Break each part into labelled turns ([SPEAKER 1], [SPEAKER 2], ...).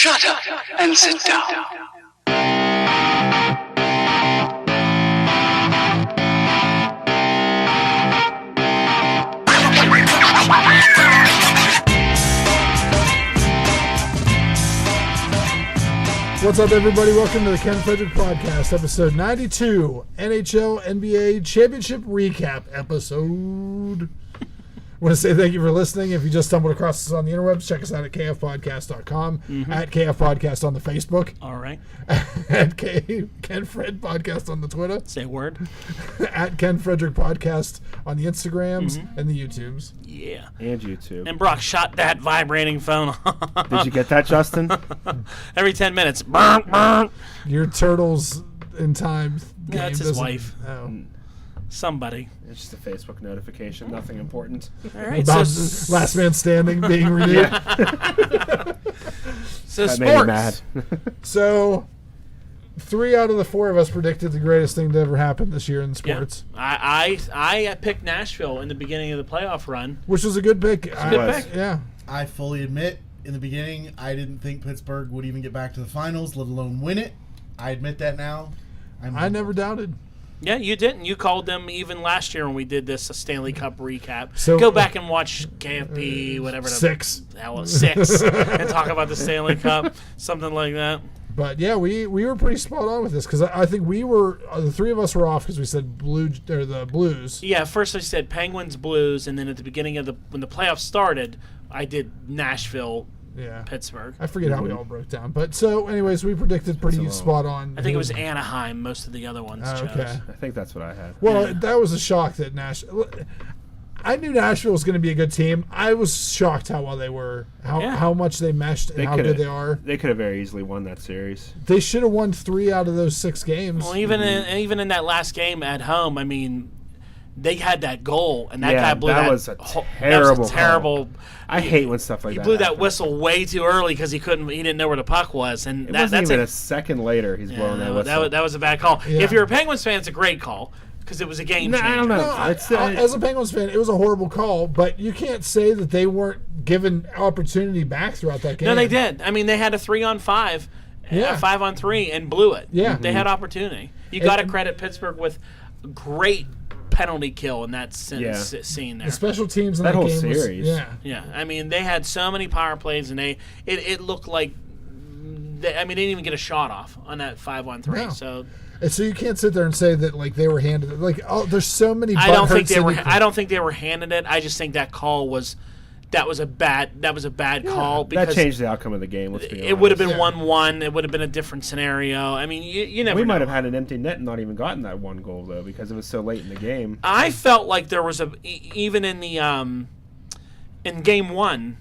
[SPEAKER 1] Shut up and sit down.
[SPEAKER 2] What's up, everybody? Welcome to the Ken Frederick Podcast, episode 92, NHL NBA Championship Recap episode. I want to say thank you for listening. If you just stumbled across us on the interwebs, check us out at kfpodcast.com, at kfpodcast on the Facebook,
[SPEAKER 3] All right.
[SPEAKER 2] at Ken Fred Podcast on the Twitter,
[SPEAKER 3] Say a word.
[SPEAKER 2] at Ken Frederick Podcast on the Instagrams and the YouTubes.
[SPEAKER 3] Yeah.
[SPEAKER 4] And YouTube.
[SPEAKER 3] And Brock shot that vibrating phone.
[SPEAKER 4] Did you get that, Justin?
[SPEAKER 3] Every 10 minutes. Burn, burn.
[SPEAKER 2] Your Turtles in Time game.
[SPEAKER 3] That's his wife.
[SPEAKER 2] Oh.
[SPEAKER 3] Somebody.
[SPEAKER 4] It's just a Facebook notification. Nothing important.
[SPEAKER 3] All right.
[SPEAKER 2] About
[SPEAKER 3] So,
[SPEAKER 2] Last Man Standing being renewed.
[SPEAKER 3] so
[SPEAKER 4] That made me mad.
[SPEAKER 3] sports.
[SPEAKER 2] So, 3 out of the 4 of us predicted the greatest thing to ever happen this year in
[SPEAKER 3] Yeah.
[SPEAKER 2] sports,
[SPEAKER 3] I picked Nashville in the beginning of the playoff run.
[SPEAKER 2] which was a good pick.
[SPEAKER 4] a good pick.
[SPEAKER 2] Yeah.
[SPEAKER 5] I fully admit, in the beginning, I didn't think Pittsburgh would even get back to the finals, let alone win it. I admit that now.
[SPEAKER 2] I never doubted.
[SPEAKER 3] Yeah, you didn't. You called them even last year when we did this Stanley Cup recap.
[SPEAKER 2] So-
[SPEAKER 3] Go back and watch KFP, whatever.
[SPEAKER 2] 6.
[SPEAKER 3] The hell, 6. And talk about the Stanley Cup, something like that.
[SPEAKER 2] But yeah, we were pretty spot on with this because I think we were the 3 of us were off because we said the Blues.
[SPEAKER 3] Yeah, first I said Penguins, Blues, and then at the beginning of when the playoffs started, I did Nashville,
[SPEAKER 2] Yeah.
[SPEAKER 3] Pittsburgh.
[SPEAKER 2] I forget how we all broke down. But so, anyways, we predicted pretty spot on.
[SPEAKER 3] I think it was Anaheim. Most of the other ones chose.
[SPEAKER 2] Okay.
[SPEAKER 4] I think that's what I had.
[SPEAKER 2] Well, that was a shock that Nashville. I knew Nashville was going to be a good team. I was shocked how well they were, how much they meshed, and how good they are.
[SPEAKER 4] They could have very easily won that series.
[SPEAKER 2] They should have won 3 out of those 6 games.
[SPEAKER 3] Well, even in that last game at home, I mean, they had that goal, and that guy blew that.
[SPEAKER 4] That was a terrible.
[SPEAKER 3] Terrible.
[SPEAKER 4] I hate when stuff like
[SPEAKER 3] He
[SPEAKER 4] that.
[SPEAKER 3] blew that
[SPEAKER 4] happens.
[SPEAKER 3] whistle way too early because he didn't know where the puck was, and
[SPEAKER 4] It
[SPEAKER 3] that's
[SPEAKER 4] wasn't even
[SPEAKER 3] a
[SPEAKER 4] a second later. He's blowing that
[SPEAKER 3] no,
[SPEAKER 4] whistle.
[SPEAKER 3] that was a bad call.
[SPEAKER 2] Yeah.
[SPEAKER 3] If you're a Penguins fan, it's a great call because it was a game
[SPEAKER 4] No,
[SPEAKER 3] changer.
[SPEAKER 4] I don't know.
[SPEAKER 2] No,
[SPEAKER 4] It's,
[SPEAKER 2] as a Penguins fan, it was a horrible call, but you can't say that they weren't given opportunity back throughout that game.
[SPEAKER 3] No, they did. I mean, they had a 3-on-5,
[SPEAKER 2] Yeah.
[SPEAKER 3] a 5-on-3, and blew it.
[SPEAKER 2] Yeah.
[SPEAKER 3] They had opportunity. You got to credit Pittsburgh with great penalty kill in that scene there.
[SPEAKER 2] The special teams in
[SPEAKER 4] That
[SPEAKER 2] that
[SPEAKER 4] whole
[SPEAKER 2] game
[SPEAKER 4] series.
[SPEAKER 2] was,
[SPEAKER 3] Yeah, I mean, they had so many power plays, and it looked like they didn't even get a shot off on that 5-on-3.
[SPEAKER 2] No.
[SPEAKER 3] So
[SPEAKER 2] And so you can't sit there and say that like they were handed there's so many.
[SPEAKER 3] I don't think
[SPEAKER 2] butthurt
[SPEAKER 3] they were handed it. I just think that call was a bad call because
[SPEAKER 4] that changed the outcome of the game. Let's be honest.
[SPEAKER 3] it would have been 1-1. It would have been a different scenario. I mean, you never.
[SPEAKER 4] We might
[SPEAKER 3] know.
[SPEAKER 4] have had an empty net and not even gotten that one goal though because it was so late in the game.
[SPEAKER 3] I felt like there was even in the in game 1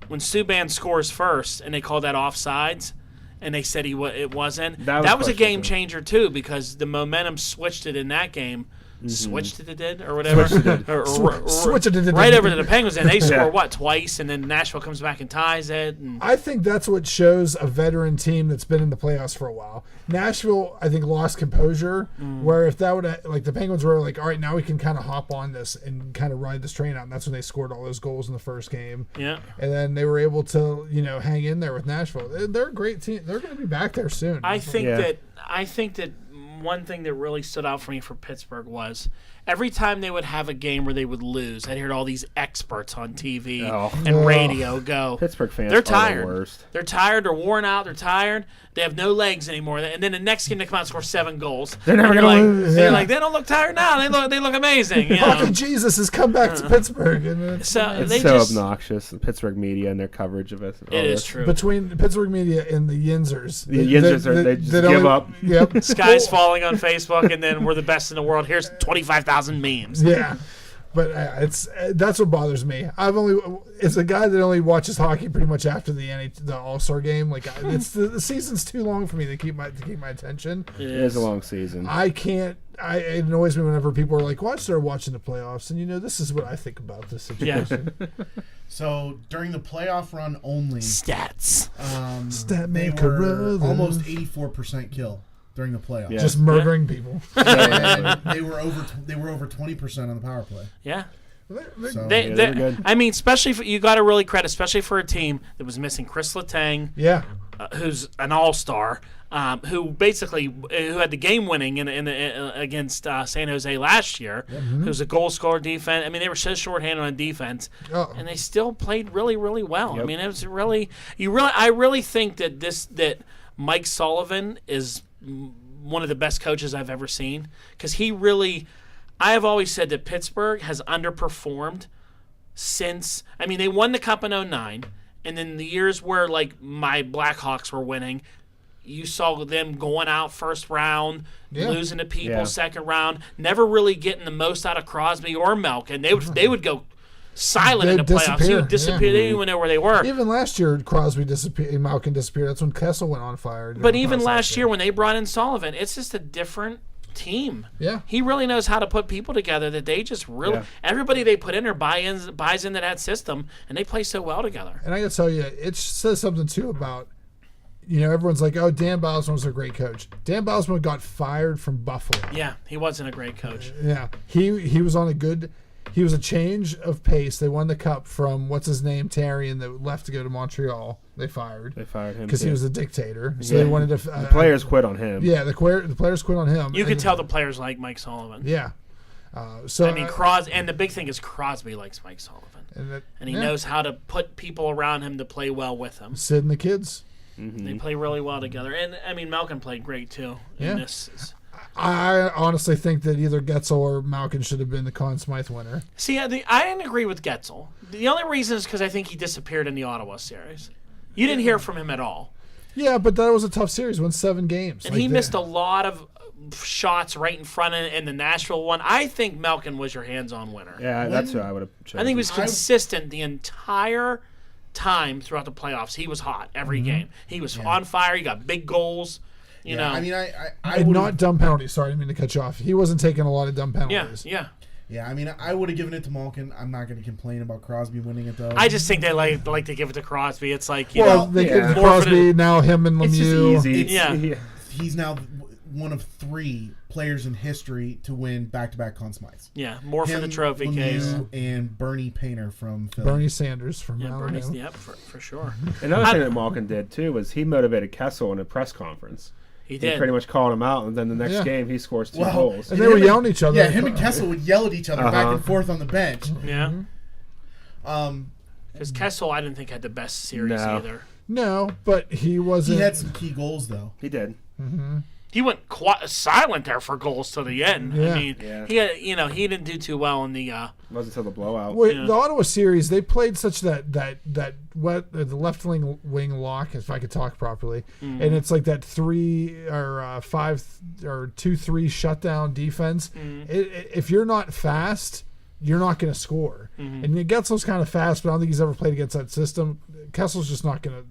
[SPEAKER 3] when Subban scores first and they called that offsides and they said it wasn't. That was a game changer too because the momentum switched it in that game. Switched it did or whatever.
[SPEAKER 2] Switched it.
[SPEAKER 3] Right over to the Penguins and they score twice and then Nashville comes back and ties it. And
[SPEAKER 2] I think that's what shows a veteran team that's been in the playoffs for a while. Nashville, I think, lost composure. Where if that would the Penguins were like, all right, now we can kind of hop on this and kind of ride this train out. And that's when they scored all those goals in the first game.
[SPEAKER 3] Yeah.
[SPEAKER 2] And then they were able to hang in there with Nashville. They're a great team. They're going to be back there soon.
[SPEAKER 3] I think that one thing that really stood out for me for Pittsburgh was every time they would have a game where they would lose, I'd hear all these experts on TV and radio go,
[SPEAKER 4] Pittsburgh fans
[SPEAKER 3] they're
[SPEAKER 4] are
[SPEAKER 3] tired.
[SPEAKER 4] the worst.
[SPEAKER 3] They're tired. They're worn out. They're tired. They have no legs anymore. And then the next game they come out and score 7 goals.
[SPEAKER 4] They're never
[SPEAKER 3] And
[SPEAKER 4] gonna
[SPEAKER 3] you're
[SPEAKER 4] lose.
[SPEAKER 3] They're like, they don't look tired now. They look amazing. You know?
[SPEAKER 2] Fucking Jesus has come back to Pittsburgh. And it's
[SPEAKER 3] So
[SPEAKER 4] It's
[SPEAKER 3] they
[SPEAKER 4] so
[SPEAKER 3] just
[SPEAKER 4] obnoxious. The Pittsburgh media and their coverage of it.
[SPEAKER 3] it is true.
[SPEAKER 2] between the Pittsburgh media and the Yinzers.
[SPEAKER 4] The Yinzers they just give up.
[SPEAKER 2] Yep.
[SPEAKER 3] Sky's falling on Facebook, and then we're the best in the world. Here's 25,000 memes.
[SPEAKER 2] Yeah, but that's what bothers me. It's a guy that only watches hockey pretty much after the All-Star game. Like it's the season's too long for me to keep my attention.
[SPEAKER 4] It is a long season.
[SPEAKER 2] I can't. It annoys me whenever people are like, "Watch, start watching the playoffs," and this is what I think about this situation.
[SPEAKER 5] So during the playoff run only,
[SPEAKER 3] Stats.
[SPEAKER 2] Stat
[SPEAKER 5] they
[SPEAKER 2] maker
[SPEAKER 5] were
[SPEAKER 2] brothers.
[SPEAKER 5] almost 84% kill during the playoffs.
[SPEAKER 4] Yeah.
[SPEAKER 2] Just murdering people.
[SPEAKER 5] And they were over 20% on the power play.
[SPEAKER 3] Yeah.
[SPEAKER 5] So,
[SPEAKER 3] They,
[SPEAKER 4] they were good.
[SPEAKER 3] I mean, especially you got to really credit, especially for a team that was missing Chris Letang,
[SPEAKER 2] Yeah.
[SPEAKER 3] who's an all-star, who had the game winning against San Jose last year, who's a goal scorer defense. I mean, they were so shorthanded on defense, and they still played really, really well. Yep. I mean, it was I really think that Mike Sullivan is one of the best coaches I've ever seen, because I have always said that Pittsburgh has underperformed since. I mean, they won the Cup in 2009, and then the years where like my Blackhawks were winning, you saw them going out first round, losing to people second round, never really getting the most out of Crosby or Malkin. They would go silent in the playoffs. He would disappear. They didn't even know where they were.
[SPEAKER 2] Even last year, Crosby disappeared, Malkin disappeared. That's when Kessel went on fire.
[SPEAKER 3] But even last year when they brought in Sullivan, it's just a different team.
[SPEAKER 2] Yeah,
[SPEAKER 3] he really knows how to put people together that they just really everybody they put in there buys into that system, and they play so well together.
[SPEAKER 2] And I gotta tell you, it says something too about, everyone's like, oh, Dan Bylsma was a great coach. Dan Bylsma got fired from Buffalo.
[SPEAKER 3] Yeah, he wasn't a great coach.
[SPEAKER 2] Yeah, he was on he was a change of pace. They won the Cup from what's his name, Tarian, that left to go to Montreal. They fired him because he was a dictator. So they wanted to.
[SPEAKER 4] The players quit on him.
[SPEAKER 2] Yeah, the players quit on him.
[SPEAKER 3] You could tell the players like Mike Sullivan.
[SPEAKER 2] Yeah.
[SPEAKER 3] And the big thing is Crosby likes Mike Sullivan, and he knows how to put people around him to play well with him.
[SPEAKER 2] Sid and the kids.
[SPEAKER 3] They play really well together, and I mean Malkin played great too.
[SPEAKER 2] Yeah. I honestly think that either Getzel or Malkin should have been the Conn Smythe winner.
[SPEAKER 3] See, I didn't agree with Getzel. The only reason is because I think he disappeared in the Ottawa series. You didn't hear from him at all.
[SPEAKER 2] Yeah, but that was a tough series. Won 7 games.
[SPEAKER 3] And he missed a lot of shots right in front of in the Nashville one. I think Malkin was your hands-on winner.
[SPEAKER 4] Yeah, that's who I would have chosen.
[SPEAKER 3] I think he was consistent the entire time throughout the playoffs. He was hot every game. He was on fire. He got big goals. You know.
[SPEAKER 5] I mean, I
[SPEAKER 2] not dumb penalties. Sorry, I didn't mean to cut you off. He wasn't taking a lot of dumb penalties.
[SPEAKER 3] Yeah.
[SPEAKER 5] Yeah, I mean, I would have given it to Malkin. I'm not going to complain about Crosby winning it, though.
[SPEAKER 3] I just think they like to give it to Crosby. It's like,
[SPEAKER 2] they give it to Crosby, now him and Lemieux.
[SPEAKER 5] It's just easy. He's now one of 3 players in history to win back-to-back Conn Smythes.
[SPEAKER 3] Yeah, more for the trophy
[SPEAKER 5] Lemieux,
[SPEAKER 3] case.
[SPEAKER 5] And Bernie Painter from Philly.
[SPEAKER 2] Bernie Sanders from Alabama.
[SPEAKER 3] Yep, for sure.
[SPEAKER 4] Another thing that Malkin did, too, was he motivated Kessel in a press conference.
[SPEAKER 3] He did.
[SPEAKER 4] He pretty much called him out, and then the next game he scores 2 goals.
[SPEAKER 2] And they were yelling at each other.
[SPEAKER 5] Yeah, him and Kessel would yell at each other back and forth on the bench.
[SPEAKER 3] Yeah. Because Kessel, I didn't think had the best series either.
[SPEAKER 2] No, but he wasn't.
[SPEAKER 5] He had some key goals, though.
[SPEAKER 4] He did.
[SPEAKER 2] Mm-hmm.
[SPEAKER 3] He went quite silent there for goals to the end.
[SPEAKER 2] Yeah.
[SPEAKER 3] I mean, he didn't do too well in the.
[SPEAKER 4] It wasn't until the blowout.
[SPEAKER 2] The Ottawa series, they played such the left wing lock, if I could talk properly, and it's like that 3 or 5 or 2-3 shutdown defense. If you're not fast, you're not going to score. And Getzel's kind of fast, but I don't think he's ever played against that system. Kessel's just not going to.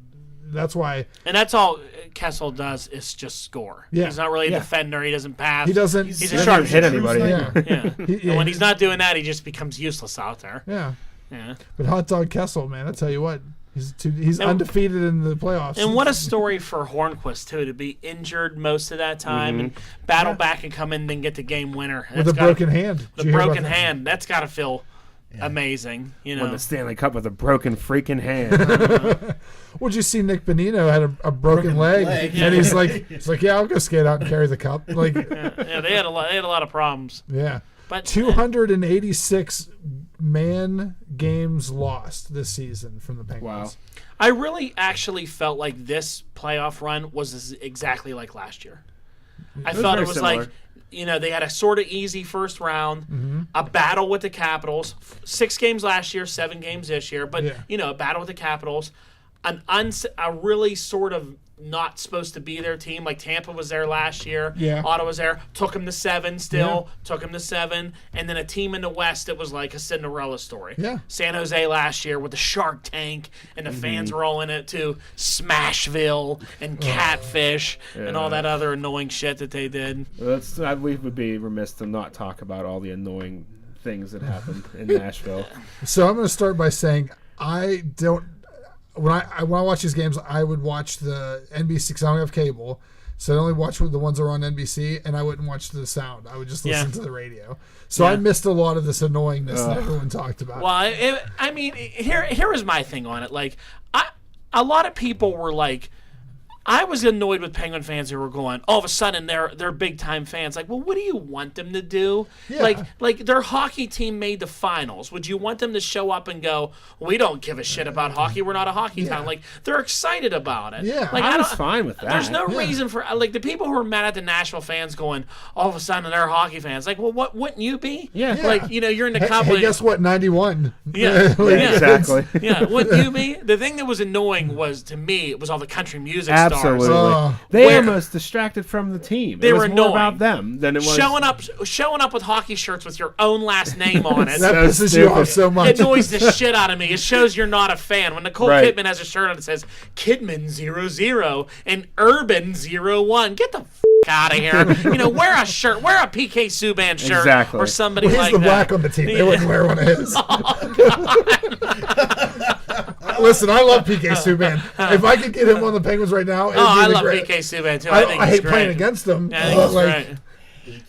[SPEAKER 2] That's why.
[SPEAKER 3] And that's all Kessel does is just score.
[SPEAKER 2] Yeah.
[SPEAKER 3] He's not really a defender. He doesn't pass.
[SPEAKER 2] He doesn't.
[SPEAKER 3] He's a sharp
[SPEAKER 4] hit anybody.
[SPEAKER 3] And when he's not doing that, he just becomes useless out there.
[SPEAKER 2] Yeah. But Hot Dog Kessel, man, I tell you what, he's undefeated in the playoffs.
[SPEAKER 3] And what a story for Hornquist too, to be injured most of that time and battle back and come in and then get the game winner
[SPEAKER 2] with a broken hand.
[SPEAKER 3] The broken hand. That's got to feel amazing.
[SPEAKER 4] Won the Stanley Cup with a broken freaking hand.
[SPEAKER 2] Would you see Nick Bonino had a broken leg, and he's like, I'll go skate out and carry the cup. Like,
[SPEAKER 3] they had a lot of problems.
[SPEAKER 2] Yeah,
[SPEAKER 3] but
[SPEAKER 2] 286 man games lost this season from the Penguins.
[SPEAKER 3] Wow. I really actually felt like this playoff run was exactly like last year. I felt it was similar. Like. They had a sort of easy first round, a battle with the Capitals. 6 games last year, 7 games this year. But, a battle with the Capitals. A really sort of not supposed to be their team. Like Tampa was there last year.
[SPEAKER 2] Yeah.
[SPEAKER 3] Ottawa was there. Took them to 7 still. Yeah. Took them to 7. And then a team in the West that was like a Cinderella story.
[SPEAKER 2] Yeah.
[SPEAKER 3] San Jose last year with the Shark Tank and the fans rolling it to Smashville and Catfish and all that other annoying shit that they did.
[SPEAKER 4] We would be remiss to not talk about all the annoying things that happened in Nashville.
[SPEAKER 2] So I'm going to start by saying I don't. When I watch these games, I would watch the NBC because I don't have cable, so I only watch the ones that are on NBC, and I wouldn't watch the sound. I would just listen to the radio. So I missed a lot of this annoyingness that everyone talked about.
[SPEAKER 3] Well, here is my thing on it. Like, a lot of people were like, I was annoyed with Penguin fans who were going, all of a sudden they're big time fans. Like, well, what do you want them to do?
[SPEAKER 2] Yeah.
[SPEAKER 3] Like their hockey team made the finals. Would you want them to show up and go, we don't give a shit about hockey. We're not a hockey town. Like, they're excited about it.
[SPEAKER 2] Yeah.
[SPEAKER 3] Like,
[SPEAKER 4] I was fine with that.
[SPEAKER 3] There's no reason for like the people who are mad at the Nashville fans going, all of a sudden they're hockey fans. Like, well, what wouldn't you be?
[SPEAKER 4] Yeah.
[SPEAKER 3] Like, you're in the
[SPEAKER 2] Hey,
[SPEAKER 3] company.
[SPEAKER 2] guess what? 91.
[SPEAKER 3] Yeah.
[SPEAKER 4] Exactly.
[SPEAKER 3] Yeah, wouldn't you be? The thing that was annoying was, to me, it was all the country music
[SPEAKER 4] Absolutely.
[SPEAKER 3] stars.
[SPEAKER 4] They
[SPEAKER 3] Where-
[SPEAKER 4] almost distracted from the team.
[SPEAKER 3] They
[SPEAKER 4] it
[SPEAKER 3] were
[SPEAKER 4] was more
[SPEAKER 3] annoying.
[SPEAKER 4] about them than it was
[SPEAKER 3] Showing up with hockey shirts with your own last name on it.
[SPEAKER 2] That
[SPEAKER 4] So
[SPEAKER 2] pisses you off
[SPEAKER 4] stupid.
[SPEAKER 2] so much.
[SPEAKER 3] It annoys the shit out of me. It shows you're not a fan. When Nicole
[SPEAKER 4] Right.
[SPEAKER 3] Kidman has a shirt on that says Kidman 00 and Urban 01, get the out of here. Wear a shirt. Wear a PK Subban shirt.
[SPEAKER 4] Exactly.
[SPEAKER 3] Or somebody
[SPEAKER 2] He's
[SPEAKER 3] like
[SPEAKER 2] the
[SPEAKER 3] that.
[SPEAKER 2] black on the team. They wouldn't wear one of his.
[SPEAKER 3] Oh,
[SPEAKER 2] Listen, I love PK Subban. If I could get him on the Penguins right now, it'd be
[SPEAKER 3] I
[SPEAKER 2] the
[SPEAKER 3] love
[SPEAKER 2] great.
[SPEAKER 3] PK Subban too.
[SPEAKER 2] I
[SPEAKER 3] think he's
[SPEAKER 2] hate
[SPEAKER 3] great.
[SPEAKER 2] playing against him.
[SPEAKER 3] I think
[SPEAKER 2] but,
[SPEAKER 3] he's
[SPEAKER 2] like,
[SPEAKER 3] great.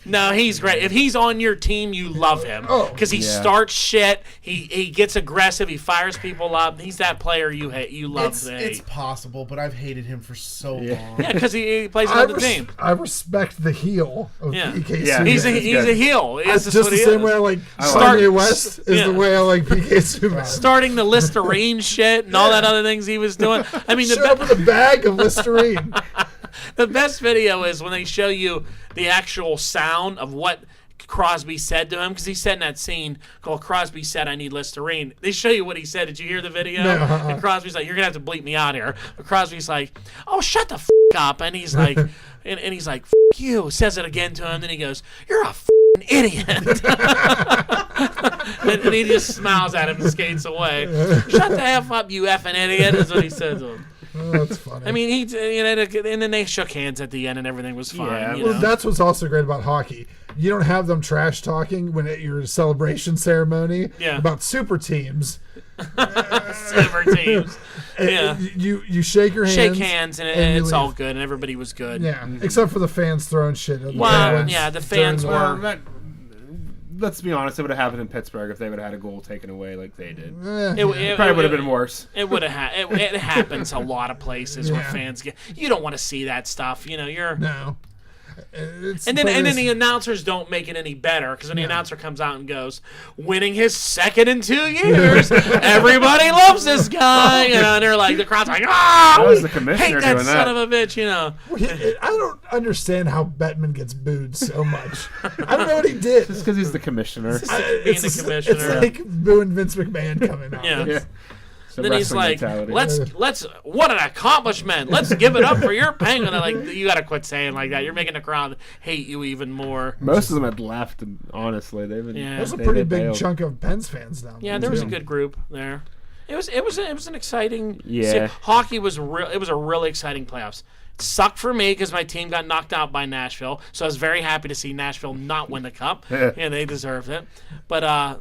[SPEAKER 3] No, he's great. If he's on your team, you love him
[SPEAKER 2] Oh.
[SPEAKER 3] because he starts shit. He gets aggressive. He fires people up. He's that player you hate. You love
[SPEAKER 5] It's
[SPEAKER 3] to hate.
[SPEAKER 5] it's possible, but I've hated him for so long.
[SPEAKER 3] Yeah, because he plays
[SPEAKER 2] I,
[SPEAKER 3] another team.
[SPEAKER 2] I respect the heel of
[SPEAKER 3] Yeah.
[SPEAKER 2] PK
[SPEAKER 4] Yeah.
[SPEAKER 2] Subban.
[SPEAKER 3] He's a
[SPEAKER 4] good.
[SPEAKER 3] heel.
[SPEAKER 2] That's
[SPEAKER 3] It's
[SPEAKER 2] just the same way I like Kanye West is
[SPEAKER 3] yeah.
[SPEAKER 2] the way I like PK Subban.
[SPEAKER 3] Starting the Listerine shit and all that other things he was doing. I mean,
[SPEAKER 2] Show up with a bag of Listerine.
[SPEAKER 3] the best video is when they show you the actual sound of what Crosby said to him, because he said in that scene called Crosby said, I need Listerine. They show you what he said. Did you hear the video?
[SPEAKER 2] No,
[SPEAKER 3] And Crosby's like, you're going to have to bleep me out here. But Crosby's like, oh, shut the f*** up. And he's like, and he's like, f*** you. Says it again to him. Then he goes, you're a f***ing idiot. and he just smiles at him and skates away. Shut the F up, you effing idiot, is what he said to him.
[SPEAKER 2] Oh, that's funny.
[SPEAKER 3] I mean, and then they shook hands at the end and everything was fine.
[SPEAKER 4] Yeah,
[SPEAKER 3] you
[SPEAKER 2] Well,
[SPEAKER 3] know?
[SPEAKER 2] that's what's also great about hockey. You don't have them trash talking when at your celebration ceremony about super teams.
[SPEAKER 3] Super teams. Yeah.
[SPEAKER 2] You shake your hands.
[SPEAKER 3] Shake hands and
[SPEAKER 2] you
[SPEAKER 3] it's
[SPEAKER 2] leave.
[SPEAKER 3] all good and everybody was good.
[SPEAKER 2] Yeah, except for the fans throwing shit. At the
[SPEAKER 3] Well,
[SPEAKER 2] Penguins
[SPEAKER 3] yeah, the fans
[SPEAKER 2] during
[SPEAKER 3] were-
[SPEAKER 4] Well, let's be honest, it would have happened in Pittsburgh if they would have had a goal taken away like they did.
[SPEAKER 3] It
[SPEAKER 4] Probably would have been worse.
[SPEAKER 3] It would have it happens a lot of places where
[SPEAKER 2] Yeah.
[SPEAKER 3] fans get. You don't want to see that stuff. You're.
[SPEAKER 2] No.
[SPEAKER 3] And then the announcers don't make it any better because when the announcer comes out and goes, winning his second in 2 years, everybody loves this guy. And they're like, the crowd's like,
[SPEAKER 4] That was the
[SPEAKER 3] hate
[SPEAKER 4] commissioner
[SPEAKER 3] that
[SPEAKER 4] doing
[SPEAKER 3] son
[SPEAKER 4] that.
[SPEAKER 3] of a bitch,
[SPEAKER 2] I don't understand how Bettman gets booed so much. I don't know what he did.
[SPEAKER 4] Just because he's the commissioner.
[SPEAKER 3] being the commissioner.
[SPEAKER 2] It's like booing Vince McMahon coming out.
[SPEAKER 3] Yeah.
[SPEAKER 4] Yeah. It's a
[SPEAKER 3] Then he's
[SPEAKER 4] wrestling
[SPEAKER 3] like,
[SPEAKER 4] mentality.
[SPEAKER 3] let's what an accomplishment. Let's give it up for your Penguin. They're like, you got to quit saying like that. You're making the crowd hate you even more.
[SPEAKER 4] Most of them had left, honestly. They've been,
[SPEAKER 3] Yeah.
[SPEAKER 2] There's a
[SPEAKER 4] they
[SPEAKER 2] pretty big
[SPEAKER 4] bailed.
[SPEAKER 2] chunk of Pens fans down there.
[SPEAKER 3] Yeah, there was a
[SPEAKER 2] too.
[SPEAKER 3] good group there. It was an exciting.
[SPEAKER 4] Yeah.
[SPEAKER 3] Hockey was real. It was a really exciting playoffs. It sucked for me because my team got knocked out by Nashville, so I was very happy to see Nashville not win the cup.
[SPEAKER 4] Yeah.
[SPEAKER 3] Yeah, they deserved it. But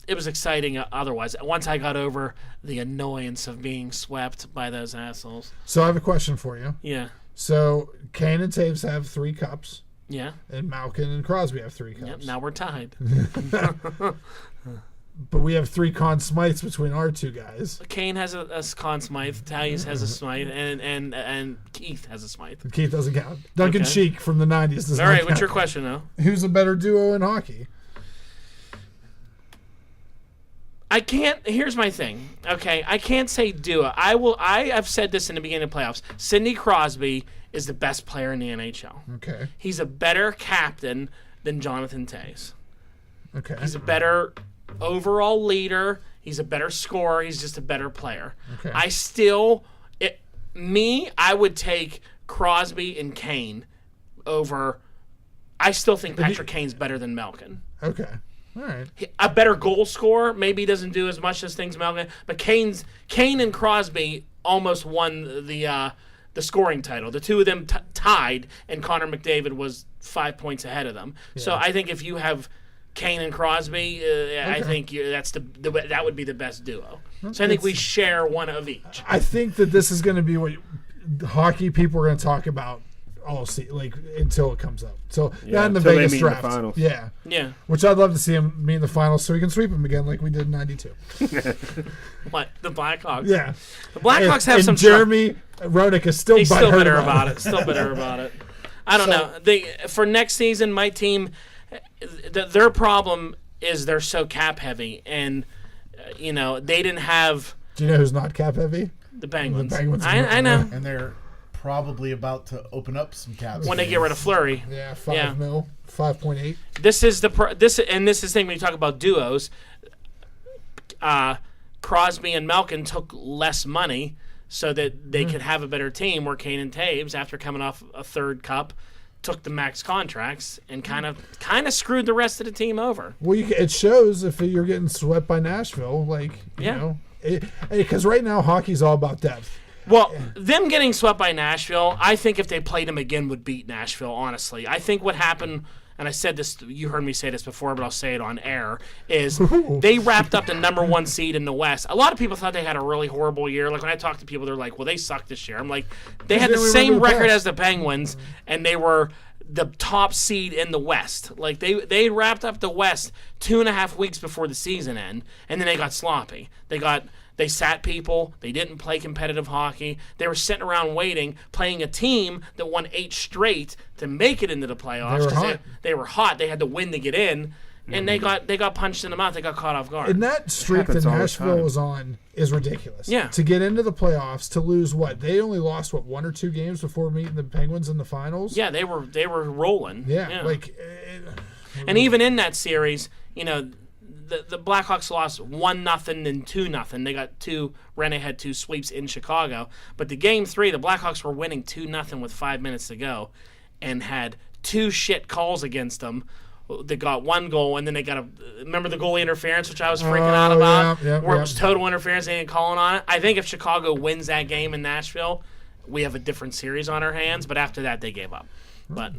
[SPEAKER 3] it was exciting otherwise. Once I got over the annoyance of being swept by those assholes.
[SPEAKER 2] So I have a question for you.
[SPEAKER 3] Yeah.
[SPEAKER 2] So Kane and Taves have 3 cups,
[SPEAKER 3] Yeah.
[SPEAKER 2] and Malkin and Crosby have 3 cups.
[SPEAKER 3] Yep. Now we're tied.
[SPEAKER 2] But we have 3 Conn Smythes between our 2 guys.
[SPEAKER 3] Kane has a Conn Smythe, Tallius has a Smythe, and Keith has a Smythe.
[SPEAKER 2] Keith doesn't count. Duncan
[SPEAKER 3] Okay.
[SPEAKER 2] Sheik from the 90s does
[SPEAKER 3] All
[SPEAKER 2] not
[SPEAKER 3] right,
[SPEAKER 2] count.
[SPEAKER 3] what's your question though?
[SPEAKER 2] Who's a better duo in hockey?
[SPEAKER 3] I can't. Here's my thing. Okay, I can't say duo. I've said this in the beginning of playoffs. Sidney Crosby is the best player in the NHL.
[SPEAKER 2] Okay.
[SPEAKER 3] He's a better captain than Jonathan Toews.
[SPEAKER 2] Okay.
[SPEAKER 3] He's a better overall leader. He's a better scorer. He's just a better player.
[SPEAKER 2] Okay.
[SPEAKER 3] I would take Crosby and Kane over. I still think Patrick Kane's better than Malkin.
[SPEAKER 2] Okay. All right.
[SPEAKER 3] A better goal scorer. Maybe he doesn't do as much as things Malkin, but Kane and Crosby almost won the scoring title. The two of them tied, and Connor McDavid was 5 points ahead of them. Yeah. So I think if you have Kane and Crosby, I think that would be the best duo. So I think we share one of each.
[SPEAKER 2] I think that this is going to be what hockey people are going to talk about all like until it comes up. So
[SPEAKER 4] Yeah,
[SPEAKER 2] in the
[SPEAKER 4] until they
[SPEAKER 2] Vegas
[SPEAKER 4] meet in the
[SPEAKER 2] draft.
[SPEAKER 4] finals.
[SPEAKER 2] Yeah.
[SPEAKER 3] Yeah.
[SPEAKER 2] Which I'd love to see him meet in the finals so we can sweep him again like we did in '92.
[SPEAKER 3] What? The Blackhawks?
[SPEAKER 2] Yeah.
[SPEAKER 3] The Blackhawks have
[SPEAKER 2] and
[SPEAKER 3] some
[SPEAKER 2] Jeremy Roenick is still
[SPEAKER 3] He's still
[SPEAKER 2] butthurt
[SPEAKER 3] bitter about it. Still bitter about it. I don't know. For next season, my team, their problem is they're so cap heavy, and they didn't have.
[SPEAKER 2] Do you know who's not cap heavy?
[SPEAKER 3] The Penguins.
[SPEAKER 2] The Penguins.
[SPEAKER 3] I know.
[SPEAKER 5] And they're probably about to open up some caps
[SPEAKER 3] When they get rid of Fleury.
[SPEAKER 2] Yeah, 5 mil, 5.8.
[SPEAKER 3] This is the thing when you talk about duos. Crosby and Malkin took less money so that they could have a better team. Where Kane and Taves, after coming off a third cup, took the max contracts and kind of screwed the rest of the team over.
[SPEAKER 2] Well, it shows if you're getting swept by Nashville, because right now hockey's all about depth.
[SPEAKER 3] Well, them getting swept by Nashville, I think if they played them again would beat Nashville, honestly. I think what happened, and I said this, you heard me say this before, but I'll say it on air, is they wrapped up the number 1 seed in the West. A lot of people thought they had a really horrible year. Like when I talk to people, they're like, well, they sucked this year. I'm like, they had the same record as the Penguins, and they were the top seed in the West. Like they wrapped up the West 2.5 weeks before the season end, and then they got sloppy. They sat people. They didn't play competitive hockey. They were sitting around waiting, playing a team that won 8 straight to make it into the playoffs.
[SPEAKER 2] They were hot.
[SPEAKER 3] They were hot. They had to win to get in, and they got punched in the mouth. They got caught off guard.
[SPEAKER 2] And that streak that Nashville was on is ridiculous.
[SPEAKER 3] Yeah.
[SPEAKER 2] To get into the playoffs, to lose what? They only lost 1 or 2 games before meeting the Penguins in the finals.
[SPEAKER 3] Yeah, they were rolling.
[SPEAKER 2] Yeah.
[SPEAKER 3] And even in that series, the Blackhawks lost 1-0 and 2-0. They got 2. Rene had 2 sweeps in Chicago. But the game 3, the Blackhawks were winning 2-0 with 5 minutes to go, and had 2 shit calls against them. They got 1 goal, and then they got remember the goalie interference, which I was freaking out about, where it was total interference. They didn't call on it. I think if Chicago wins that game in Nashville, we have a different series on our hands. But after that, they gave up. But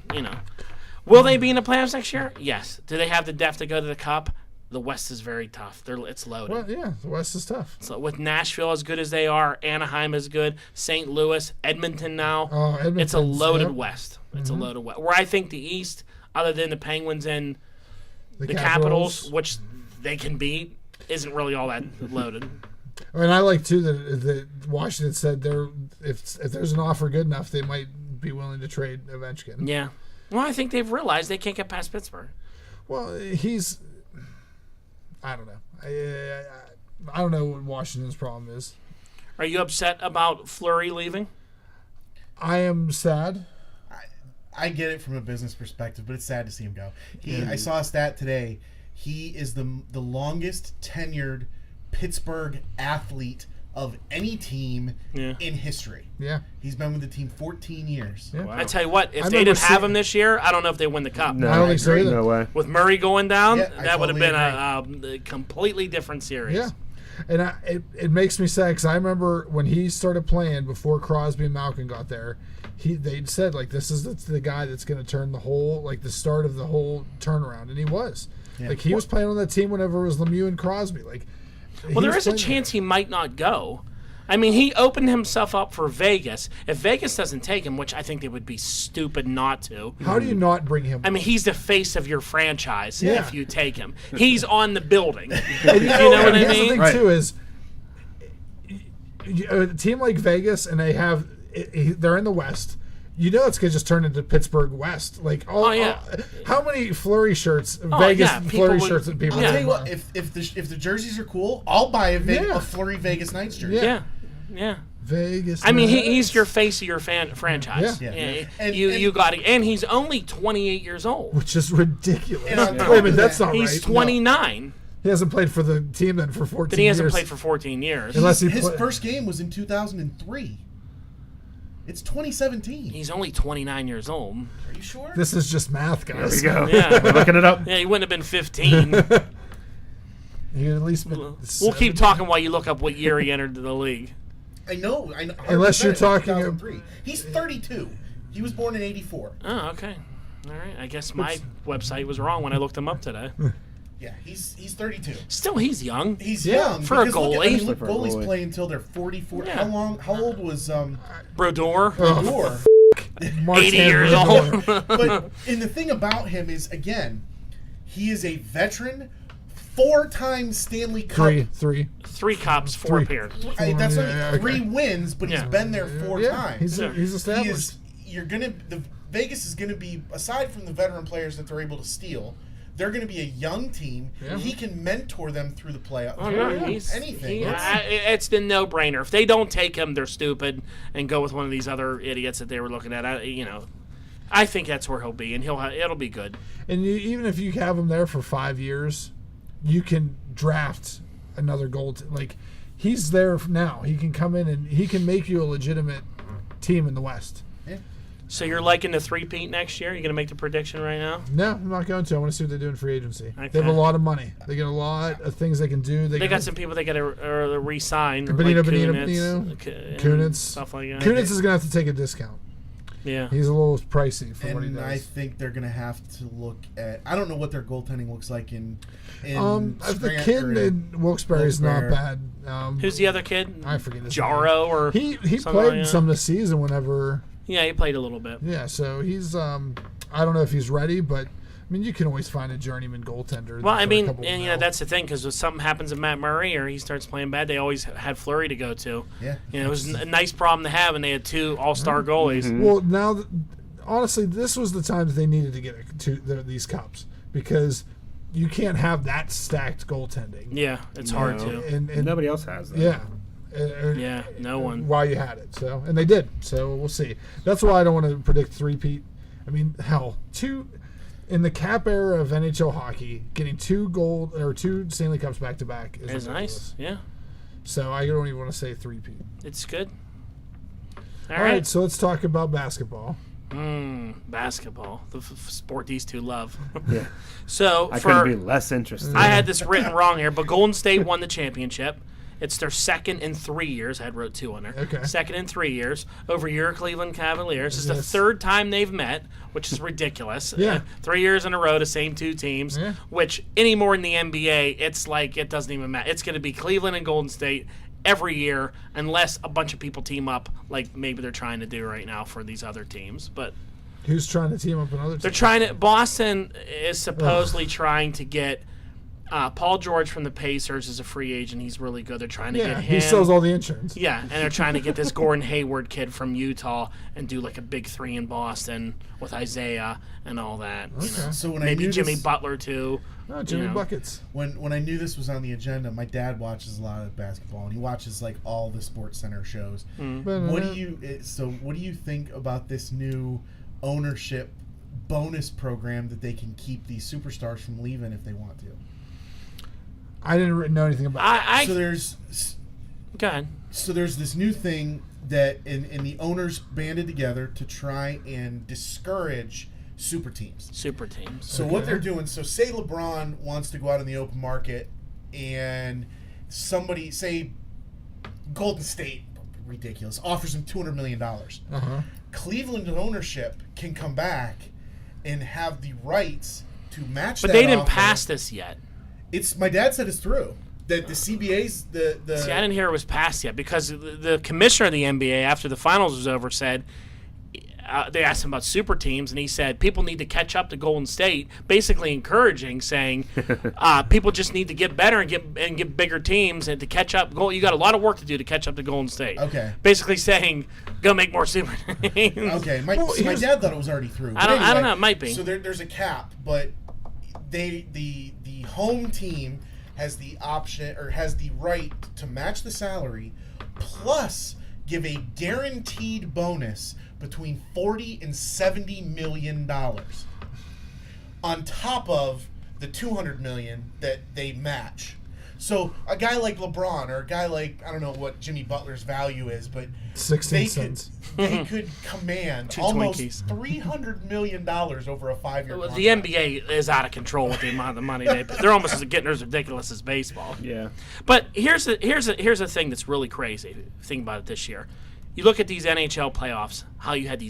[SPEAKER 3] will they be in the playoffs next year? Yes. Do they have the depth to go to the Cup? The West is very tough. It's loaded.
[SPEAKER 2] Well, yeah, the West is tough.
[SPEAKER 3] So with Nashville as good as they are, Anaheim is good, St. Louis, Edmonton now. It's a loaded West. It's a loaded West. Where I think the East, other than the Penguins and the Capitals, which they can beat, isn't really all that loaded.
[SPEAKER 2] And I like too that Washington said if there's an offer good enough, they might be willing to trade Ovechkin.
[SPEAKER 3] Yeah. Well, I think they've realized they can't get past Pittsburgh.
[SPEAKER 2] Well, I don't know. I don't know what Washington's problem is.
[SPEAKER 3] Are you upset about Fleury leaving?
[SPEAKER 2] I am sad.
[SPEAKER 5] I get it from a business perspective, but it's sad to see him go. I saw a stat today. He is the longest tenured Pittsburgh athlete of any team in history.
[SPEAKER 2] Yeah.
[SPEAKER 5] He's been with the team 14 years.
[SPEAKER 2] Yeah.
[SPEAKER 3] Wow. I tell you what, if they didn't have him this year, I don't know if they win the Cup.
[SPEAKER 4] No,
[SPEAKER 2] I don't think so either.
[SPEAKER 4] No way.
[SPEAKER 3] With Murray going down, that would have
[SPEAKER 5] totally
[SPEAKER 3] been a completely different series.
[SPEAKER 2] Yeah. And it makes me sad because I remember when he started playing before Crosby and Malkin got there, they said, this is the guy that's going to turn the whole, the start of the whole turnaround. And he was. Yeah. He was playing on that team whenever it was Lemieux and Crosby.
[SPEAKER 3] Well, there is a chance he might not go. I mean, he opened himself up for Vegas. If Vegas doesn't take him, which I think they would be stupid not to.
[SPEAKER 2] How do you not bring him?
[SPEAKER 3] I mean, he's the face of your franchise if you take him. He's on the building.
[SPEAKER 2] You
[SPEAKER 3] know what I mean?
[SPEAKER 2] The thing, too, is a team like Vegas, and they're in the West. You know it's going to just turn into Pittsburgh West. How many Fleury shirts, Vegas Fleury shirts that people
[SPEAKER 5] I'll tell you what, if the jerseys are cool, I'll buy a Fleury Vegas Knights jersey.
[SPEAKER 3] Yeah.
[SPEAKER 2] Vegas.
[SPEAKER 3] I mean, he's your face of your franchise.
[SPEAKER 5] Yeah.
[SPEAKER 3] You got it. And he's only 28 years old.
[SPEAKER 2] Which is ridiculous.
[SPEAKER 5] And
[SPEAKER 2] Wait a minute, that's not right.
[SPEAKER 3] He's 29.
[SPEAKER 2] He hasn't played for the team then for 14 years.
[SPEAKER 3] Then he hasn't played for 14 years.
[SPEAKER 2] Unless
[SPEAKER 5] his first game was in 2003. It's 2017.
[SPEAKER 3] He's only 29 years old.
[SPEAKER 5] Are you sure?
[SPEAKER 2] This is just math, guys.
[SPEAKER 4] There we go.
[SPEAKER 3] Yeah.
[SPEAKER 4] We're looking it up.
[SPEAKER 3] Yeah, he wouldn't have been 15.
[SPEAKER 2] He at least been
[SPEAKER 3] We'll keep talking while you look up what year he entered the league.
[SPEAKER 5] I know.
[SPEAKER 2] Unless you're talking
[SPEAKER 5] 2003. He's 32. He was born in 84.
[SPEAKER 3] Oh, okay. All right. I guess my website was wrong when I looked him up today.
[SPEAKER 5] Yeah, he's 32.
[SPEAKER 3] Still, he's young.
[SPEAKER 5] He's young
[SPEAKER 3] for a
[SPEAKER 5] because
[SPEAKER 3] goalie.
[SPEAKER 5] Goalies play until they're 44.
[SPEAKER 3] Yeah.
[SPEAKER 5] How old was
[SPEAKER 3] Brodeur.
[SPEAKER 5] Brodeur?
[SPEAKER 2] Mark's
[SPEAKER 3] 80
[SPEAKER 2] hand
[SPEAKER 3] years
[SPEAKER 2] right
[SPEAKER 3] old.
[SPEAKER 2] there.
[SPEAKER 5] But and the thing about him is, again, he is a veteran, 4-time Stanley Cup.
[SPEAKER 2] Three.
[SPEAKER 3] 3 cups, 4
[SPEAKER 2] Three.
[SPEAKER 3] appearances.
[SPEAKER 5] That's what
[SPEAKER 2] Yeah,
[SPEAKER 5] 3
[SPEAKER 2] okay.
[SPEAKER 5] wins, but he's
[SPEAKER 3] Yeah.
[SPEAKER 5] been there 4
[SPEAKER 2] Yeah,
[SPEAKER 5] times.
[SPEAKER 2] he's established.
[SPEAKER 5] Vegas is gonna be, aside from the veteran players that they're able to steal, they're gonna be a young team.
[SPEAKER 2] Yeah.
[SPEAKER 5] He can mentor them through the playoffs.
[SPEAKER 3] Oh, yeah, he's
[SPEAKER 5] anything.
[SPEAKER 3] It's the no-brainer. If they don't take him, they're stupid and go with one of these other idiots that they were looking at. I think that's where he'll be, and it'll be good.
[SPEAKER 2] And even if you have him there for 5 years, you can draft another gold. Like, he's there now. He can come in and he can make you a legitimate team in the West.
[SPEAKER 5] Yeah.
[SPEAKER 3] So you're liking the 3-peat next year? You going to make the prediction right now?
[SPEAKER 2] No, I'm not going to. I want to see what they do in free agency.
[SPEAKER 3] Okay.
[SPEAKER 2] They have a lot of money. They get a lot of things they can do.
[SPEAKER 3] They got some people they got to re-sign.
[SPEAKER 2] Benito,
[SPEAKER 3] like
[SPEAKER 2] Kunitz.
[SPEAKER 3] and stuff like that.
[SPEAKER 2] Kunitz is going to have to take a discount.
[SPEAKER 3] Yeah.
[SPEAKER 2] He's a little pricey for what he
[SPEAKER 5] And
[SPEAKER 2] does.
[SPEAKER 5] I think they're gonna have to look at. I don't know what their goaltending looks like in
[SPEAKER 2] the kid in Wilkes-Barre is not bad.
[SPEAKER 3] Who's the other kid?
[SPEAKER 2] I forget his
[SPEAKER 3] Jaro
[SPEAKER 2] name.
[SPEAKER 3] or
[SPEAKER 2] He
[SPEAKER 3] something
[SPEAKER 2] played
[SPEAKER 3] like that?
[SPEAKER 2] some this season whenever.
[SPEAKER 3] Yeah, he played a little bit.
[SPEAKER 2] Yeah, so he's I don't know if he's ready, but I mean you can always find a journeyman goaltender.
[SPEAKER 3] Well, I
[SPEAKER 2] for a
[SPEAKER 3] mean,
[SPEAKER 2] couple
[SPEAKER 3] and
[SPEAKER 2] mil.
[SPEAKER 3] that's the thing, because if something happens to Matt Murray or he starts playing bad, they always had Fleury to go to.
[SPEAKER 5] Yeah.
[SPEAKER 3] It was a nice problem to have, and they had 2 all-star goalies.
[SPEAKER 2] Well, now, honestly, this was the time that they needed to get these cups because you can't have that stacked goaltending.
[SPEAKER 3] Yeah, it's hard
[SPEAKER 4] No.
[SPEAKER 3] to.
[SPEAKER 2] And
[SPEAKER 4] Nobody else has that.
[SPEAKER 2] Yeah.
[SPEAKER 3] Yeah, no one.
[SPEAKER 2] While you had it, and they did. So we'll see. That's why I don't want to predict 3-peat. I mean, hell, 2 in the cap era of NHL hockey, getting 2 Stanley Cups back to back is
[SPEAKER 3] It's
[SPEAKER 2] ridiculous.
[SPEAKER 3] nice. Yeah,
[SPEAKER 2] So I don't even want to say 3-peat.
[SPEAKER 3] it's good.
[SPEAKER 2] All right, so let's talk about basketball.
[SPEAKER 3] Basketball, the sport these two love.
[SPEAKER 4] Yeah.
[SPEAKER 3] So
[SPEAKER 4] I couldn't be less interested.
[SPEAKER 3] I had this written wrong here, but Golden State won the championship. It's their second in 3 years. I had wrote 2 on there.
[SPEAKER 2] Okay.
[SPEAKER 3] Second in 3 years over your Cleveland Cavaliers. This is the
[SPEAKER 2] Yes.
[SPEAKER 3] 3rd time they've met, which is ridiculous.
[SPEAKER 2] Yeah.
[SPEAKER 3] 3 years in a row, the same 2 teams.
[SPEAKER 2] Yeah.
[SPEAKER 3] Which anymore in the NBA, it's like it doesn't even matter. It's going to be Cleveland and Golden State every year, unless a bunch of people team up, like maybe they're trying to do right now for these other teams. But
[SPEAKER 2] Who's trying to team up another team?
[SPEAKER 3] they're trying to. Boston is supposedly trying to get. Paul George from the Pacers is a free agent. He's really good. They're trying to get him.
[SPEAKER 2] he sells all the insurance.
[SPEAKER 3] Yeah, and they're trying to get this Gordon Hayward kid from Utah and do like a big 3 in Boston with Isaiah and all that. You know.
[SPEAKER 5] So when
[SPEAKER 3] Maybe
[SPEAKER 5] I knew
[SPEAKER 3] Jimmy
[SPEAKER 5] this,
[SPEAKER 3] Butler too.
[SPEAKER 2] Oh, Jimmy
[SPEAKER 3] You know.
[SPEAKER 2] Buckets.
[SPEAKER 5] when I knew this was on the agenda, my dad watches a lot of basketball and he watches like all the Sports Center shows. What do you think about this new ownership bonus program that they can keep these superstars from leaving if they want to?
[SPEAKER 2] I didn't know anything about it.
[SPEAKER 3] Go ahead.
[SPEAKER 5] So there's this new thing that and the owners banded together to try and discourage super teams.
[SPEAKER 3] Super teams.
[SPEAKER 5] So what they're doing, so say LeBron wants to go out in the open market and somebody, say Golden State, ridiculous, offers him $200 million. Cleveland ownership can come back and have the rights to match that
[SPEAKER 3] But they didn't
[SPEAKER 5] offer.
[SPEAKER 3] pass this yet.
[SPEAKER 5] It's my dad said it's through. That the CBA's the
[SPEAKER 3] See, I didn't hear it was passed yet because the commissioner of the NBA, after the finals was over, said they asked him about super teams, and he said people need to catch up to Golden State, basically encouraging, saying people just need to get better and get bigger teams and to catch up. You got a lot of work to do to catch up to Golden State.
[SPEAKER 5] Okay.
[SPEAKER 3] Basically saying go make more super teams.
[SPEAKER 5] Okay, my dad thought it was already through.
[SPEAKER 3] I don't know. It might be.
[SPEAKER 5] So there's a cap, but the home team has the option or has the right to match the salary, plus give a guaranteed bonus between $40 and $70 million on top of the $200 million that they match. So a guy like LeBron or a guy like, I don't know what Jimmy Butler's value is, but
[SPEAKER 2] 16 cents.
[SPEAKER 5] They could command
[SPEAKER 3] Two
[SPEAKER 5] almost
[SPEAKER 3] Twinkies.
[SPEAKER 5] $300 million over a 5-year contract.
[SPEAKER 3] The NBA is out of control with the amount of money they pay. They're almost getting as ridiculous as baseball.
[SPEAKER 4] Yeah.
[SPEAKER 3] But here's a thing that's really crazy. Think about it this year. You look at these NHL playoffs, how you had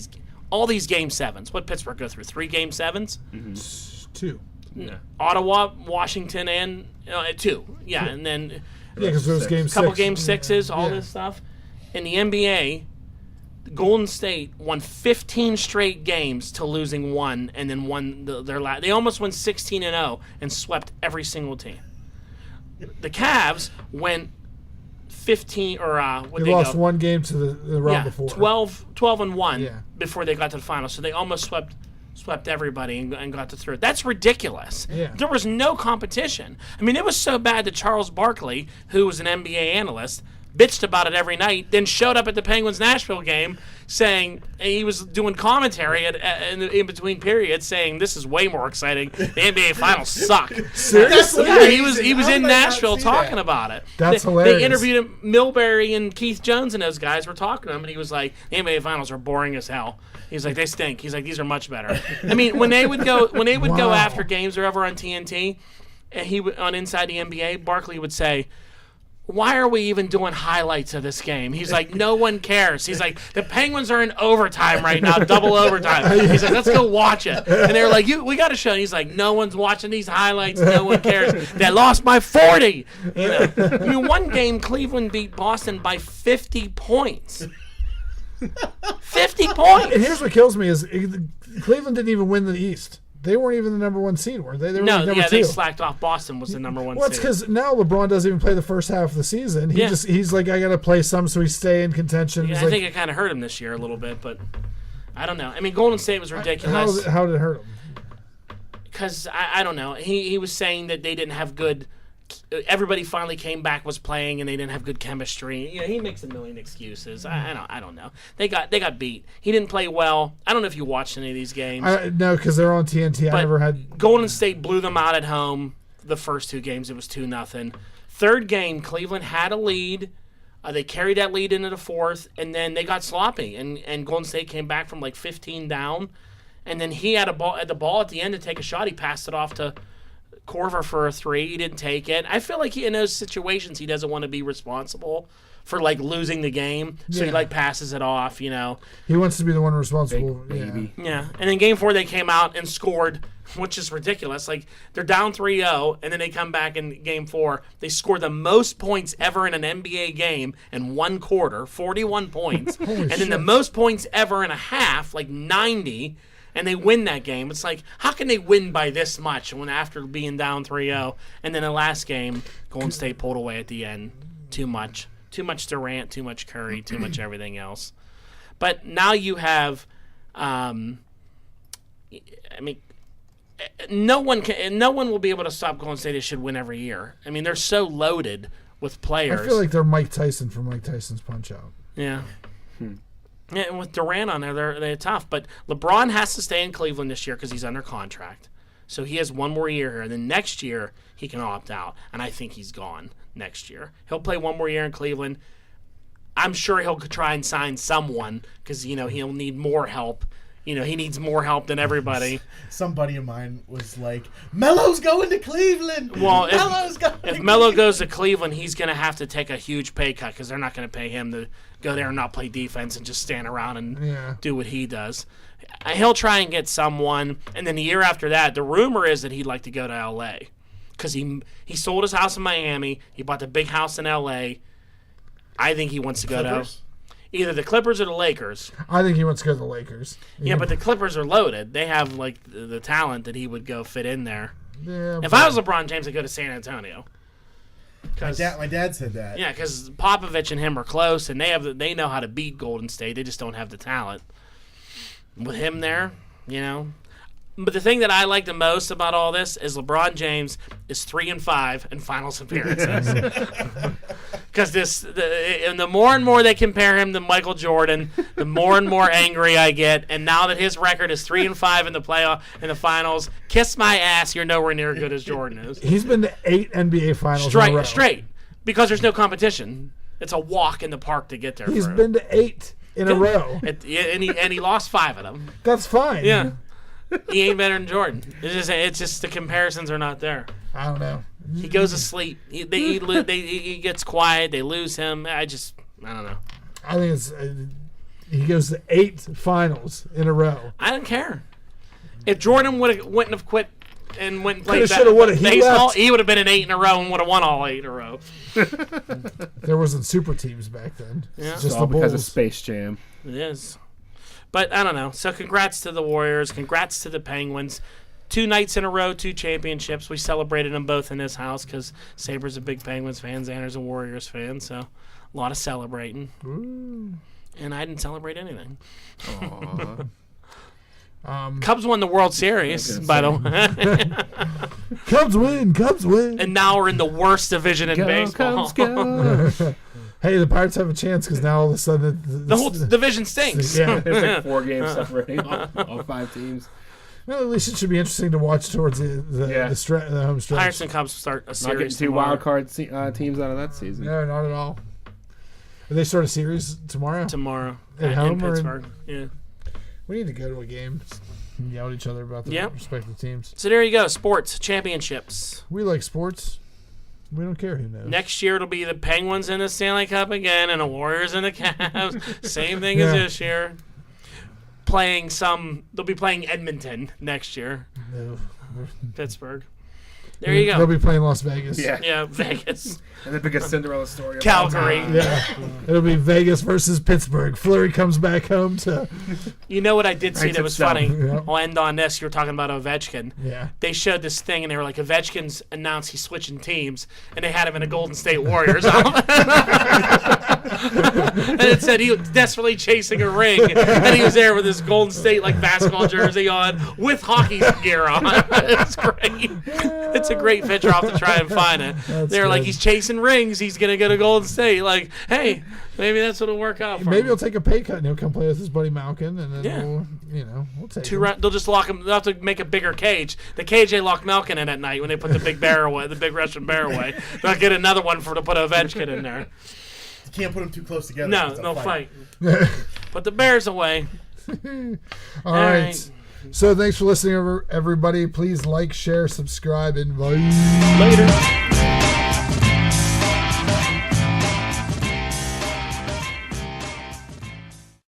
[SPEAKER 3] all these game sevens. What Pittsburgh go through? 3 game sevens?
[SPEAKER 2] 2.
[SPEAKER 4] Yeah.
[SPEAKER 3] Ottawa, Washington, and 2. Yeah, and then
[SPEAKER 2] Yeah, because those games.
[SPEAKER 3] a couple game sixes, all this stuff. In the NBA, Golden State won 15 straight games to losing one, and then won their last. They almost won 16-0 and swept every single team. The Cavs went 15 or
[SPEAKER 2] they lost one game to the round before.
[SPEAKER 3] 12-1 before they got to the finals. So they almost swept everybody and got to through. That's ridiculous.
[SPEAKER 2] Yeah.
[SPEAKER 3] There was no competition. I mean, it was so bad that Charles Barkley, who was an NBA analyst, bitched about it every night, then showed up at the Penguins-Nashville game saying he was doing commentary in between periods saying this is way more exciting. The NBA Finals suck.
[SPEAKER 2] Seriously?
[SPEAKER 3] Yeah, he was in Nashville talking about it.
[SPEAKER 2] That's hilarious.
[SPEAKER 3] They interviewed him. Milbury and Keith Jones and those guys were talking to him, and he was like, the NBA Finals are boring as hell. He's like, they stink. He's like, these are much better. I mean, when they would go after games or ever on TNT, and on Inside the NBA, Barkley would say, why are we even doing highlights of this game? He's like, no one cares. He's like, the Penguins are in overtime right now, double overtime. He's like, let's go watch it. And they're like, we got to show it. He's like, no one's watching these highlights. No one cares. They lost by 40. You know? I mean, one game, Cleveland beat Boston by 50 points. 50 points.
[SPEAKER 2] And here's what kills me is Cleveland didn't even win the East. They weren't even the number one seed, were they? They were number two.
[SPEAKER 3] They slacked off. Boston was the number one seed.
[SPEAKER 2] Well, it's because now LeBron doesn't even play the first half of the season. He's like, I got to play some so he stay in contention.
[SPEAKER 3] Yeah, I think it kind of hurt him this year a little bit, but I don't know. I mean, Golden State was ridiculous.
[SPEAKER 2] How did it hurt him?
[SPEAKER 3] Because, I don't know. He was saying that they didn't have good... Everybody finally came back, was playing, and they didn't have good chemistry. You know, he makes a million excuses. I don't know. They got beat. He didn't play well. I don't know if you watched any of these games.
[SPEAKER 2] No, because they're on TNT.
[SPEAKER 3] But
[SPEAKER 2] I never had.
[SPEAKER 3] Golden State blew them out at home. The first two games, it was 2-0. Third game, Cleveland had a lead. They carried that lead into the fourth, and then they got sloppy. And Golden State came back from like 15 down, and then he had the ball at the end to take a shot. He passed it off to Corver for a three. He didn't take it. I feel like in those situations he doesn't want to be responsible for like losing the game, so he like passes it off. You know,
[SPEAKER 2] he wants to be the one responsible.
[SPEAKER 3] Yeah. And then game 4 they came out and scored, which is ridiculous. Like they're down 3-0, and then they come back in game 4. They scored the most points ever in an NBA game in one quarter, 41 points, and then the most points ever in a half, like 90. And they win that game. It's like, how can they win by this much when after being down 3-0? And then the last game, Golden State pulled away at the end. Too much. Too much Durant, too much Curry, too much everything else. But now you have, I mean, no one will be able to stop Golden State. They should win every year. I mean, they're so loaded with players.
[SPEAKER 2] I feel like they're Mike Tyson from Mike Tyson's Punch-Out.
[SPEAKER 3] Yeah. Yeah, and with Durant on there, they're tough. But LeBron has to stay in Cleveland this year because he's under contract. So he has one more year here. And then next year, he can opt out. And I think he's gone next year. He'll play one more year in Cleveland. I'm sure he'll try and sign someone because, you know, he'll need more help. You know, he needs more help than everybody.
[SPEAKER 5] Some buddy of mine was like, Melo's going to Cleveland.
[SPEAKER 3] Well, if Melo goes to Cleveland, he's going to have to take a huge pay cut because they're not going to pay him to go there and not play defense and just stand around and do what he does. He'll try and get someone, and then the year after that, the rumor is that he'd like to go to L.A. because he sold his house in Miami. He bought the big house in L.A. I think he wants to go to either the Clippers or the Lakers.
[SPEAKER 2] I think he wants to go to the Lakers.
[SPEAKER 3] Yeah, but the Clippers are loaded. They have like the talent that he would go fit in there.
[SPEAKER 2] Yeah,
[SPEAKER 3] if I was LeBron James, I'd go to San Antonio.
[SPEAKER 5] My dad said that.
[SPEAKER 3] Yeah, because Popovich and him are close, and they know how to beat Golden State. They just don't have the talent. With him there, you know. But the thing that I like the most about all this is LeBron James is 3-5 in finals appearances. Because the more and more they compare him to Michael Jordan, the more and more angry I get. And now that his record is 3-5 in the finals, kiss my ass. You're nowhere near as good as Jordan is.
[SPEAKER 2] He's been to 8 NBA finals in a row.
[SPEAKER 3] Straight, because there's no competition. It's a walk in the park to get there.
[SPEAKER 2] He's been to 8 in a row,
[SPEAKER 3] and he lost 5 of them.
[SPEAKER 2] That's fine.
[SPEAKER 3] Yeah. He ain't better than Jordan. It's just the comparisons are not there.
[SPEAKER 2] I don't know.
[SPEAKER 3] He goes to sleep. He gets quiet. They lose him. I don't know.
[SPEAKER 2] I think it's he goes to 8 finals in a row.
[SPEAKER 3] I don't care. If Jordan wouldn't have quit and went and played
[SPEAKER 2] baseball,
[SPEAKER 3] he would have been an 8 in a row and would have won all 8 in a row.
[SPEAKER 2] There wasn't super teams back then.
[SPEAKER 3] Yeah.
[SPEAKER 2] It's just
[SPEAKER 4] all
[SPEAKER 2] the
[SPEAKER 4] because
[SPEAKER 2] Bulls.
[SPEAKER 4] of Space Jam.
[SPEAKER 3] It is. But I don't know. So congrats to the Warriors. Congrats to the Penguins. 2 nights in a row, 2 championships. We celebrated them both in this house because Saber's a big Penguins fan, Xander's a Warriors fan. So a lot of celebrating.
[SPEAKER 2] Ooh.
[SPEAKER 3] And I didn't celebrate anything.
[SPEAKER 4] Aww.
[SPEAKER 3] Cubs won the World Series, by the way.
[SPEAKER 2] Cubs win.
[SPEAKER 3] And now we're in the worst division in baseball.
[SPEAKER 4] Cubs, go.
[SPEAKER 2] Hey, the Pirates have a chance because now all of a sudden
[SPEAKER 3] The whole division stinks.
[SPEAKER 2] Yeah.
[SPEAKER 4] There's like 4 games separating all 5 teams.
[SPEAKER 2] Well, at least it should be interesting to watch towards the home stretch.
[SPEAKER 3] Pirates and Cubs start a
[SPEAKER 4] Not
[SPEAKER 3] series
[SPEAKER 4] getting 2
[SPEAKER 3] tomorrow.
[SPEAKER 4] wild card teams out of that season.
[SPEAKER 2] No, not at all. They start a series tomorrow.
[SPEAKER 3] Tomorrow
[SPEAKER 2] At
[SPEAKER 3] in
[SPEAKER 2] home or in-
[SPEAKER 3] Pittsburgh. Yeah.
[SPEAKER 2] We need to go to a game and yell at each other about the
[SPEAKER 3] Yep.
[SPEAKER 2] respective teams.
[SPEAKER 3] So there you go. Sports championships.
[SPEAKER 2] We like sports. We don't care who knows.
[SPEAKER 3] Next year it'll be the Penguins in the Stanley Cup again and the Warriors and the Cavs. Same thing as this year. They'll be playing Edmonton next year.
[SPEAKER 2] No.
[SPEAKER 3] Pittsburgh. There you
[SPEAKER 2] They'll
[SPEAKER 3] go.
[SPEAKER 2] be playing Las Vegas.
[SPEAKER 3] Yeah, Vegas.
[SPEAKER 4] And the biggest Cinderella story.
[SPEAKER 3] Calgary.
[SPEAKER 2] Yeah. It'll be Vegas versus Pittsburgh. Fleury comes back home to.
[SPEAKER 3] You know what I did see
[SPEAKER 4] Writes
[SPEAKER 3] that was
[SPEAKER 4] itself.
[SPEAKER 3] funny?
[SPEAKER 2] Yeah.
[SPEAKER 3] I'll end on this. You were talking about Ovechkin.
[SPEAKER 2] Yeah.
[SPEAKER 3] They showed this thing, and they were like, Ovechkin's announced he's switching teams, and they had him in a Golden State Warriors outfit. And it said he was desperately chasing a ring, and he was there with his Golden State like basketball jersey on with hockey gear on. It's great. It's a great picture. I'll have to try and find it. They're like,
[SPEAKER 2] good.
[SPEAKER 3] he's chasing rings. He's going to go to Golden State. Like, hey, maybe that's what'll work out for
[SPEAKER 2] Maybe
[SPEAKER 3] him.
[SPEAKER 2] he'll take a pay cut and he'll come play with his buddy Malkin, and then
[SPEAKER 3] Yeah.
[SPEAKER 2] we'll take
[SPEAKER 3] 2
[SPEAKER 2] him.
[SPEAKER 3] round, they'll just lock him. They'll have to make a bigger cage. The cage they lock Malkin in at night when they put the big bear away, the big Russian bear away. They'll get another one to put Ovechkin in there.
[SPEAKER 5] You can't put them too close together.
[SPEAKER 3] No,
[SPEAKER 5] It's a
[SPEAKER 3] no fight. Put the bears away.
[SPEAKER 2] All right. So thanks for listening, everybody. Please like, share, subscribe, and bye.
[SPEAKER 3] Later.